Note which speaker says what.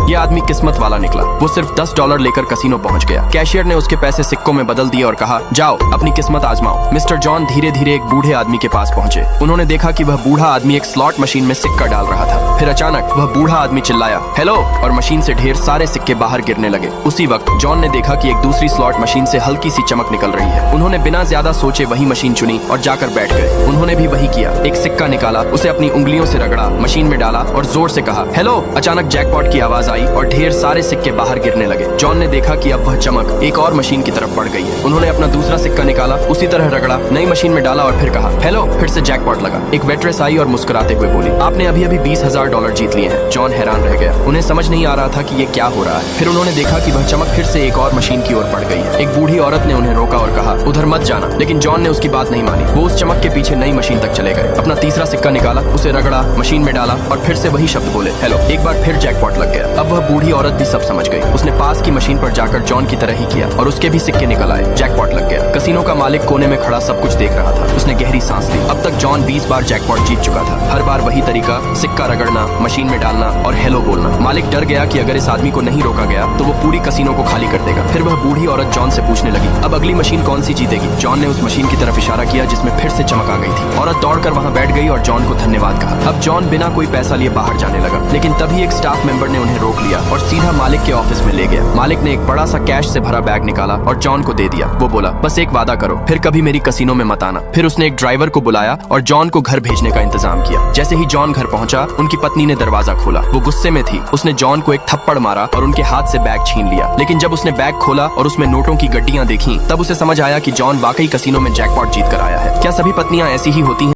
Speaker 1: ये आदमी किस्मत वाला निकला। वो सिर्फ $10 लेकर कसीनो पहुंच गया। कैशियर ने उसके पैसे सिक्कों में बदल दिए और कहा, जाओ अपनी किस्मत आजमाओ। मिस्टर जॉन धीरे धीरे एक बूढ़े आदमी के पास पहुंचे। उन्होंने देखा कि वह बूढ़ा आदमी एक स्लॉट मशीन में सिक्का डाल रहा था। फिर अचानक वह बूढ़ा आदमी चिल्लाया, हेलो, और मशीन से ढेर सारे सिक्के बाहर गिरने लगे। उसी वक्त जॉन ने देखा कि एक दूसरी स्लॉट मशीन से हल्की सी चमक निकल रही है। उन्होंने बिना ज्यादा सोचे वही मशीन चुनी और जाकर बैठ गए। उन्होंने भी वही किया। एक सिक्का निकाला, उसे अपनी उंगलियों से रगड़ा, मशीन में डाला और जोर से कहा, हेलो। अचानक जैकपॉट की आवाज आई और ढेर सारे सिक्के बाहर गिरने लगे। जॉन ने देखा कि अब वह चमक एक और मशीन की तरफ बढ़ गई है। उन्होंने अपना दूसरा सिक्का निकाला, उसी तरह रगड़ा, नई मशीन में डाला और फिर कहा, हेलो। फिर से जैकपॉट लगा। एक वेट्रेस आई और मुस्कुराते हुए बोली, आपने अभी अभी $20,000 जीत लिए हैं। जॉन हैरान रह गया। उन्हें समझ नहीं आ रहा था कि ये क्या हो रहा है। फिर उन्होंने देखा कि वह चमक फिर से एक और मशीन की ओर बढ़ गई है। एक बूढ़ी औरत ने उन्हें रोका और कहा, उधर मत जाना, लेकिन जॉन ने उसकी बात नहीं मानी। वो उस चमक के पीछे नई मशीन तक चले गए। अपना तीसरा सिक्का निकाला, उसे रगड़ा, मशीन में डाला और फिर से वही शब्द बोले, हेलो। एक बार फिर जैकपॉट लग गया। अब वह बूढ़ी औरत भी सब समझ गई। उसने पास की मशीन पर जाकर जॉन की तरह ही किया और उसके भी सिक्के निकल आए। जैकपॉट लग गया। कसीनो का मालिक कोने में खड़ा सब कुछ देख रहा था। उसने गहरी सांस ली। अब तक जॉन 20 बार जैकपॉट जीत चुका था। हर बार वही तरीका, सिक्का रगड़ना, मशीन में डालना और हेलो बोलना। मालिक डर गया कि अगर इस आदमी को नहीं रोका गया तो वो पूरी कसीनो को खाली कर देगा। फिर वह बूढ़ी औरत जॉन से पूछने लगी, अब अगली मशीन कौन सी जीतेगी? जॉन ने उस मशीन की तरफ इशारा किया जिसमें फिर से चमक आ गई थी। औरत दौड़कर वहां बैठ गई और जॉन को धन्यवाद कहा। अब जॉन बिना कोई पैसा लिए बाहर जाने लगा, लेकिन तभी एक स्टाफ मेंबर ने उन्हें रोक लिया और सीधा मालिक के ऑफिस में ले गया। मालिक ने एक बड़ा सा कैश से भरा बैग निकाला और जॉन को दे दिया। वो बोला, बस एक वादा करो, फिर कभी मेरी कसीनो में मत आना। फिर उसने एक ड्राइवर को बुलाया और जॉन को घर भेजने का इंतजाम किया। जैसे ही जॉन घर पहुंचा, उनकी पत्नी ने दरवाजा खोला। वो गुस्से में थी। उसने जॉन को एक थप्पड़ मारा और उनके हाथ से बैग छीन लिया। लेकिन जब उसने बैग खोला और उसमें नोटों की गड्डियां देखी, तब उसे समझ आया कि जॉन वाकई कसीनो में जैकपॉट जीत कर आया है। क्या सभी पत्नियां ऐसी ही होती हैं?